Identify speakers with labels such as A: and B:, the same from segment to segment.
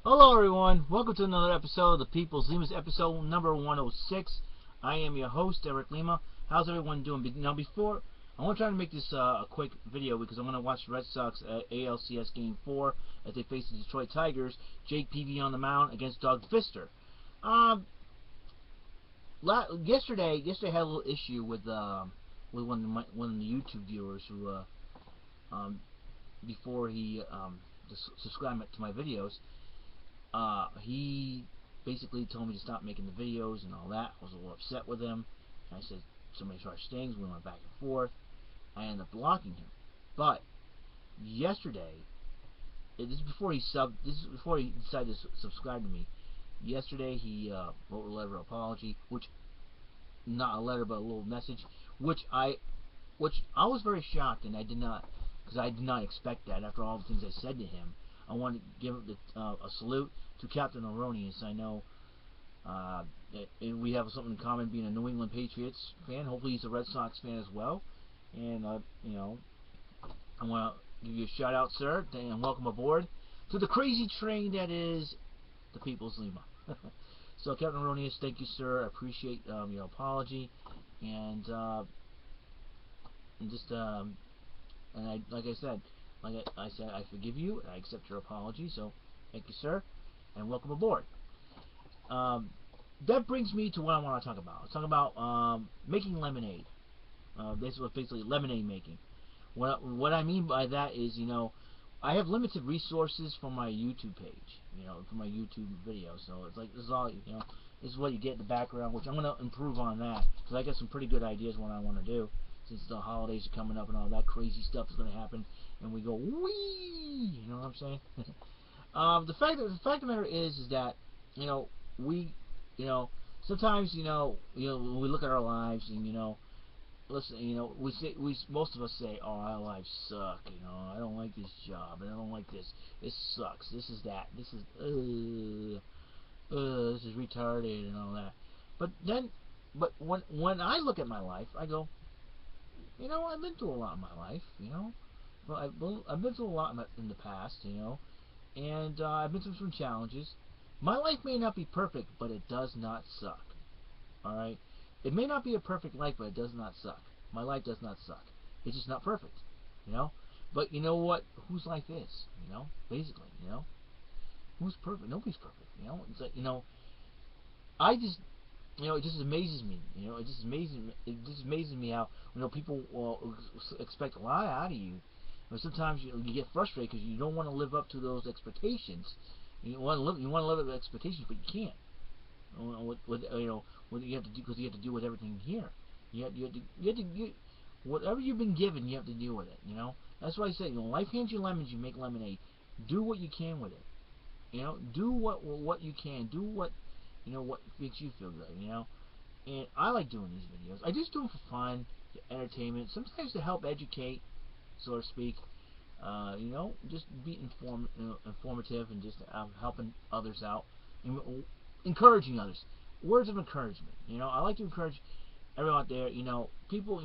A: Hello everyone, welcome to another episode of the People's Lima's episode number 106. I am your host, Eric Lima. How's everyone doing? Now before, I want to try to make this a quick video because I want to watch the Red Sox ALCS Game 4 as they face the Detroit Tigers. Jake Peavy on the mound against Doug Fister. Yesterday I had a little issue with one of the YouTube viewers who, before he subscribed to my videos, he basically told me to stop making the videos and all that. I was a little upset with him. I said so many harsh things. We went back and forth. I ended up blocking him. But yesterday, this is before he decided to subscribe to me. Yesterday he wrote a letter of apology, which not a letter but a little message, which I was very shocked, and I did not, because I did not expect that after all the things I said to him. I want to give a salute to Captain Aronius. I know we have something in common, being a New England Patriots fan. Hopefully he's a Red Sox fan as well. And I want to give you a shout out, sir, and welcome aboard to the crazy train that is the People's Lima. So Captain Aronius, thank you, sir. I appreciate your apology, and like I said, I forgive you, and I accept your apology. So, thank you, sir, and welcome aboard. That brings me to what I want to talk about. Let's talk about making lemonade. Basically lemonade making. What I mean by that is, I have limited resources for my YouTube page, for my YouTube videos. So it's like, this is all, this is what you get in the background, which I'm going to improve on that, because I got some pretty good ideas what I want to do, since the holidays are coming up and all that crazy stuff is going to happen, and we go, wee, you know what I'm saying? The fact of the matter is that, we, sometimes, when we look at our lives, and, listen, most of us say, "Oh, our lives suck." I don't like this job, and I don't like this. This sucks. This is that. This is this is retarded and all that. But when I look at my life, I go, I've been through a lot in my life. Well, I've been through a lot in the past. And I've been through some challenges. My life may not be perfect, but it does not suck. Alright? It may not be a perfect life, but it does not suck. My life does not suck. It's just not perfect. But you know what? Whose life is? Basically, who's perfect? Nobody's perfect. It's like, I just, it just amazes me. It just amazes me how, people expect a lot out of you. Sometimes you get frustrated because you don't want to live up to those expectations. You want to live up to expectations, but you can't. What you have to do, because you have to deal with everything here. You have to whatever you've been given, you have to deal with it. That's why I say, life hands you lemons, you make lemonade. Do what you can with it. Do what you can. Do what what makes you feel good. And I like doing these videos. I just do them for fun, for entertainment, sometimes to help educate, so to speak. Just be informative, and just helping others out, and encouraging others. Words of encouragement. I like to encourage everyone out there. People.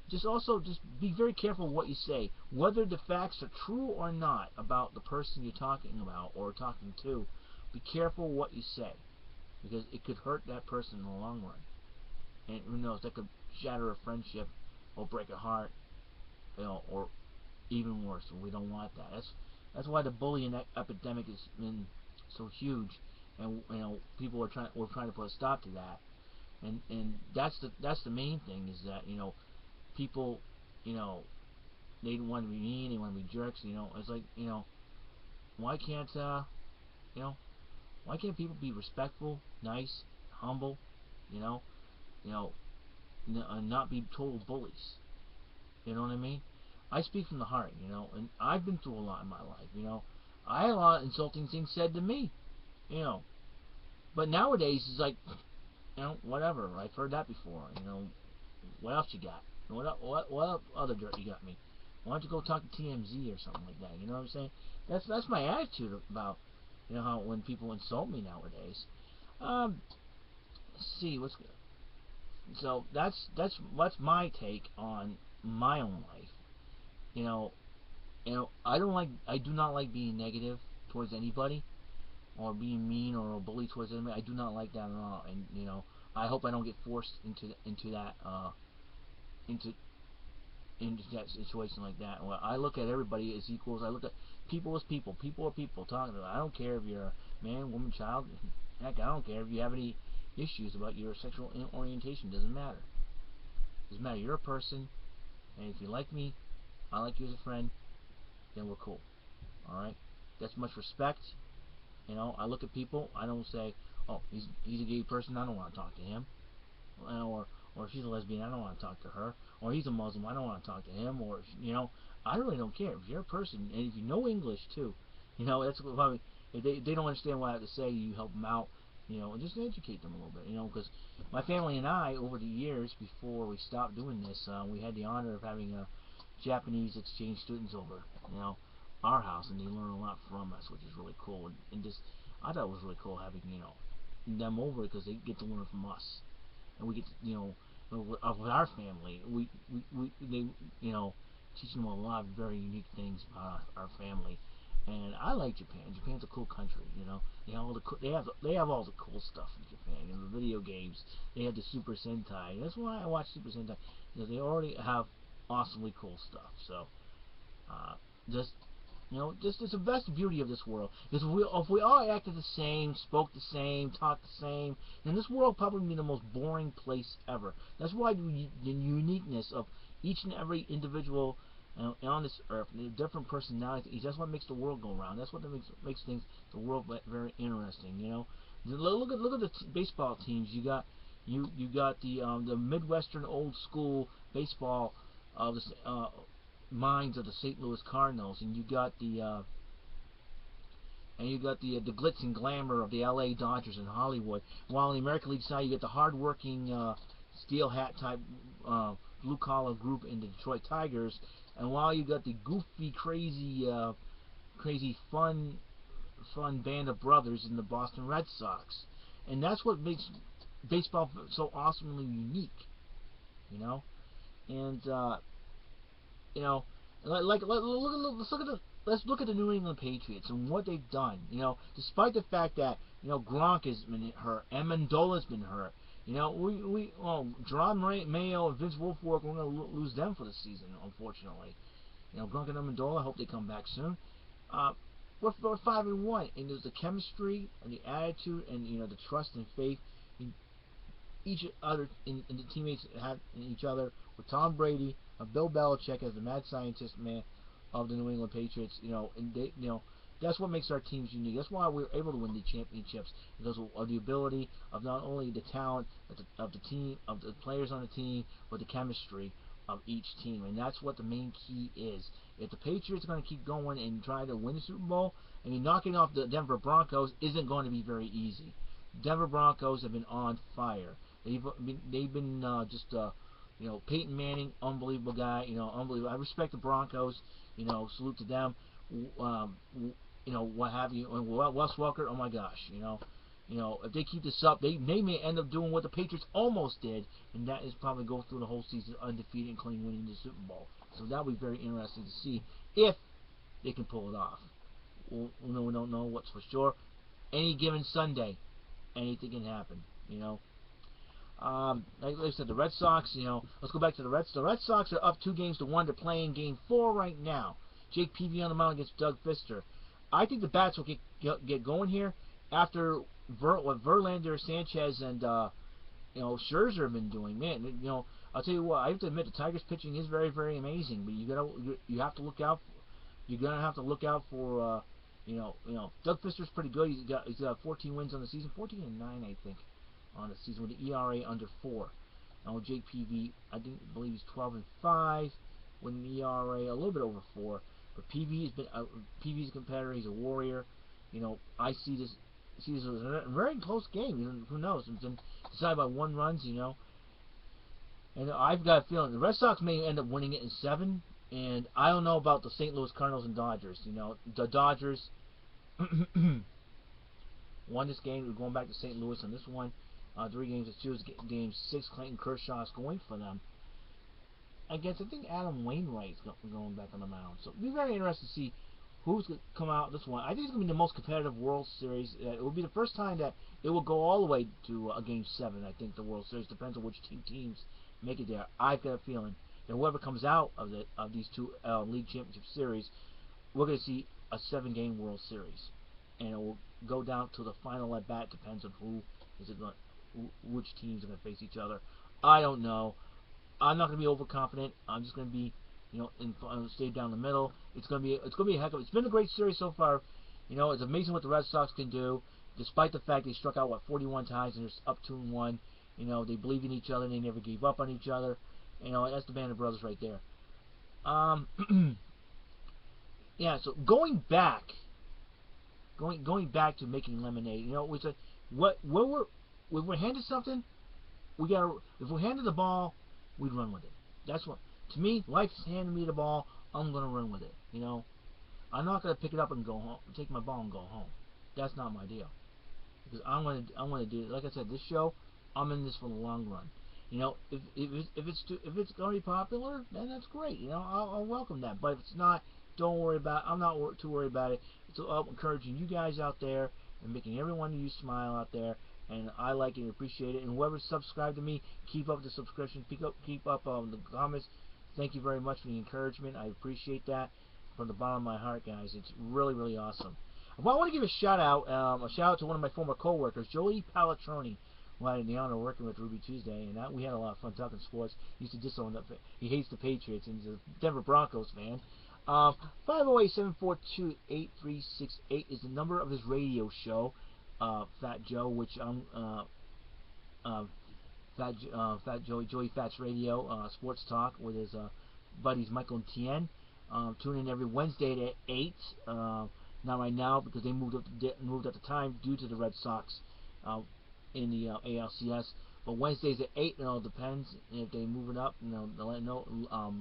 A: Just be very careful what you say, whether the facts are true or not about the person you're talking about or talking to. Be careful what you say, because it could hurt that person in the long run. And who knows, that could shatter a friendship or break a heart, or even worse. We don't want that. That's why the bullying epidemic has been so huge, and people we're trying to put a stop to that. And that's the main thing, is that people, they want to be mean, they want to be jerks. It's like, why can't why can't people be respectful, nice, humble, you know, and not be total bullies? You know what I mean? I speak from the heart, and I've been through a lot in my life. I had a lot of insulting things said to me, but nowadays it's like, whatever. I've heard that before. What else you got? What other dirt you got me? Why don't you go talk to TMZ or something like that? You know what I'm saying? That's my attitude about, how when people insult me nowadays. Let's see what's good. So that's my take on my own life. I do not like being negative towards anybody. or being mean or a bully towards them. I do not like that at all. And I hope I don't get forced into that into that situation like that. Well, I look at everybody as equals. I look at people as people. People are people. Talking about. I don't care if you're a man, woman, child. Heck, I don't care if you have any issues about your sexual orientation. Doesn't matter. Doesn't matter. You're a person, and if you like me, I like you as a friend. Then we're cool. All right. That's much respect. I look at people. I don't say, oh, he's a gay person. I don't want to talk to him. Or if she's a lesbian, I don't want to talk to her. Or he's a Muslim, I don't want to talk to him. Or I really don't care. If you're a person, and if you know English too, that's what probably if they don't understand what I have to say, you help them out, and just educate them a little bit, because my family and I, over the years before we stopped doing this, we had the honor of having Japanese exchange students over, our house, and they learn a lot from us, which is really cool. And just I thought it was really cool having them over because they get to learn from us. And we get to, with our family, they teaching them a lot of very unique things about our family. And I like Japan. Japan's a cool country. They have all the cool stuff in Japan. The video games. They have the Super Sentai. That's why I watch Super Sentai, because they already have awesomely cool stuff. So just it's the best beauty of this world. Because if we all acted the same, spoke the same, talked the same, then this world would probably be the most boring place ever. That's why the uniqueness of each and every individual on this earth, the different personalities, that's what makes the world go around. That's what makes the world very interesting. Look at the baseball teams. You got the Midwestern old school baseball of the minds of the St. Louis Cardinals, and you got the glitz and glamour of the L.A. Dodgers in Hollywood. While in the American League side, you get the hard-working steel hat type blue collar group in the Detroit Tigers, and while you got the goofy, crazy fun band of brothers in the Boston Red Sox. And that's what makes baseball so awesomely unique, and let's look at the New England Patriots and what they've done. Despite the fact that Gronk has been hurt, Amendola's been hurt. Jerome Mayo and Vince Wilfork, we're going to lose them for the season, unfortunately. Gronk and Amendola, I hope they come back soon. We're 5-1, and there's the chemistry and the attitude and the trust and faith in each other, in the teammates have in each other. With Tom Brady, Bill Belichick as the mad scientist man of the New England Patriots, and they, that's what makes our teams unique. That's why we're able to win the championships, because of the ability of not only the talent of the team, of the players on the team, but the chemistry of each team. And that's what the main key is. If the Patriots are going to keep going and try to win the Super Bowl, knocking off the Denver Broncos isn't going to be very easy. Denver Broncos have been on fire. They've been just Peyton Manning, unbelievable guy. Unbelievable. I respect the Broncos. Salute to them. What have you. And Wes Welker, oh my gosh. If they keep this up, they may end up doing what the Patriots almost did, and that is probably go through the whole season undefeated, including winning the Super Bowl. So that'll be very interesting to see if they can pull it off. We don't know what's for sure. Any given Sunday, anything can happen. Like I said, the Red Sox, let's go back to the Reds. The Red Sox are up 2-1. They're playing Game 4 right now. Jake Peavy on the mound against Doug Fister. I think the bats will get going here after what Verlander, Sanchez, and Scherzer have been doing. Man, I'll tell you what. I have to admit the Tigers' pitching is very, very amazing. But you have to look out. You're gonna have to look out for Doug Fister's pretty good. He's got 14 wins on the season, 14-9 I think on the season with the ERA under 4. Now Jake Peavy, believe he's 12-5 with an ERA a little bit over 4. But Peavy's a competitor. He's a warrior. I see this as a very close game. Who knows? It's been decided by 1 run. And I've got a feeling the Red Sox may end up winning it in 7. And I don't know about the St. Louis Cardinals and Dodgers. The Dodgers won this game. We're going back to St. Louis on this one. 3 games to 2. Game 6. Clayton Kershaw is going for them. I think Adam Wainwright's going back on the mound. So it'll be very interesting to see who's going to come out this one. I think it's going to be the most competitive World Series. It will be the first time that it will go all the way to a Game 7, I think, the World Series. Depends on which teams make it there. I've got a feeling that whoever comes out of these two League Championship Series, we're going to see a 7-game World Series. And it will go down to the final at bat. Depends on which teams are going to face each other. I don't know. I'm not going to be overconfident. I'm just going to be, stay down the middle. It's going to be a heck of. It's been a great series so far. It's amazing what the Red Sox can do, despite the fact they struck out 41 times and they're up 2-1. They believe in each other. They never gave up on each other. That's the band of brothers right there. Yeah. So going back to making lemonade. We said when we're handed something, if we're handed the ball, we'd run with it. That's what, to me, life's handing me the ball, I'm going to run with it, I'm not going to pick it up and go home, take my ball and go home. That's not my deal. Because I'm going to do, like I said, this show, I'm in this for the long run. If it's going to be popular, then that's great. I'll welcome that. But if it's not, don't worry about it. I'm not too worried about it. It's about encouraging you guys out there and making everyone you smile out there. And I like it and appreciate it. And whoever subscribed to me, keep up the subscription, keep up the comments. Thank you very much for the encouragement. I appreciate that from the bottom of my heart, guys. It's really, really awesome. Well, I want to give a shout out to one of my former co-workers, Joey Pallatroni, who I had the honor of working with Ruby Tuesday, and we had a lot of fun talking sports. He used to diss on he hates the Patriots, and he's a Denver Broncos fan. 508-742-8368 is the number of his radio show, Fat Joe, which I'm Fat Joey Fat's Radio, Sports Talk with his buddies Michael and Tien. Tune in every Wednesday at 8. Not right now because they moved up the time due to the Red Sox in the ALCS. But Wednesdays at 8. It all depends if they move it up. They'll let know.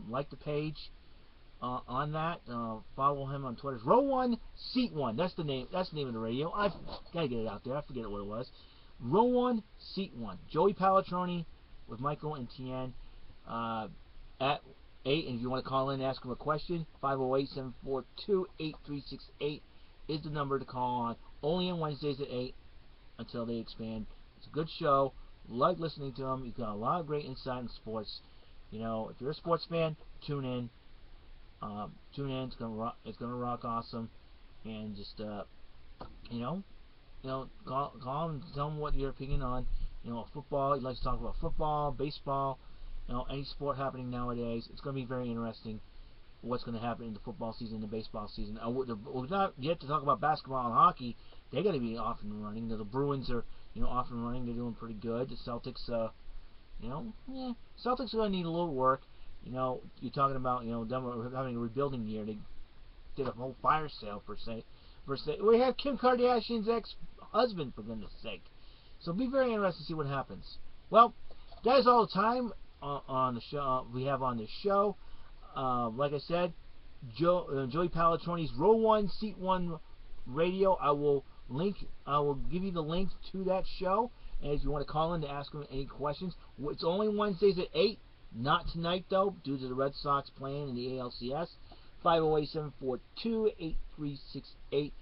A: Like the page on that. Follow him on Twitter. Row 1, Seat 1. That's the name. That's the name of the radio. I gotta get it out there. I forget what it was. Row 1, Seat 1. Joey Pallatroni with Michael and Tien at 8. And if you want to call in and ask him a question, 508-742-8368 is the number to call on. Only on Wednesdays at 8 until they expand. It's a good show. Like listening to him. He's got a lot of great insight in sports. If you're a sports fan, tune in. It's gonna rock awesome. And just call him and tell him what your opinion on football. He likes to talk about football, baseball, any sport happening nowadays. It's gonna be very interesting what's gonna happen in the football season, the baseball season. We're not yet to talk about basketball and hockey. They're gonna be off and running. The Bruins are off and running. They're doing pretty good. The Celtics Celtics are gonna need a little work. You're talking about them having a rebuilding year. They did a whole fire sale per se. We have Kim Kardashian's ex-husband, for goodness sake. So be very interested to see what happens. Well, that is all the time on the show we have on this show. Like I said, Joey Pallatroni's Row 1, Seat 1 Radio. I will give you the link to that show. And if you want to call in to ask him any questions, it's only Wednesdays at 8. Not tonight, though, due to the Red Sox playing in the ALCS. 508-742-8368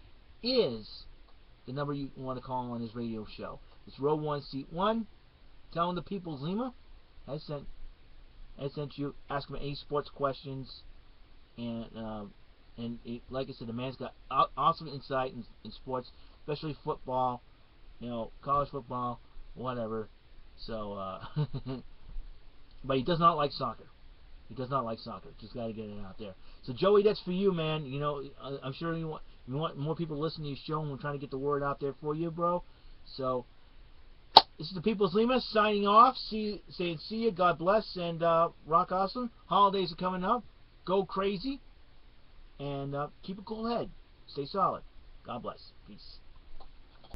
A: is the number you want to call on his radio show. It's Row 1, Seat 1. Tell him the People's Lima has sent you. Ask him any sports questions. And like I said, the man's got awesome insight in sports, especially football, college football, whatever. So, but he does not like soccer. He does not like soccer. Just got to get it out there. So, Joey, that's for you, man. I'm sure you want more people to listen to your show, and we're trying to get the word out there for you, bro. So, this is the People's Lima signing off. See you. God bless, and rock awesome. Holidays are coming up. Go crazy, and keep a cool head. Stay solid. God bless. Peace.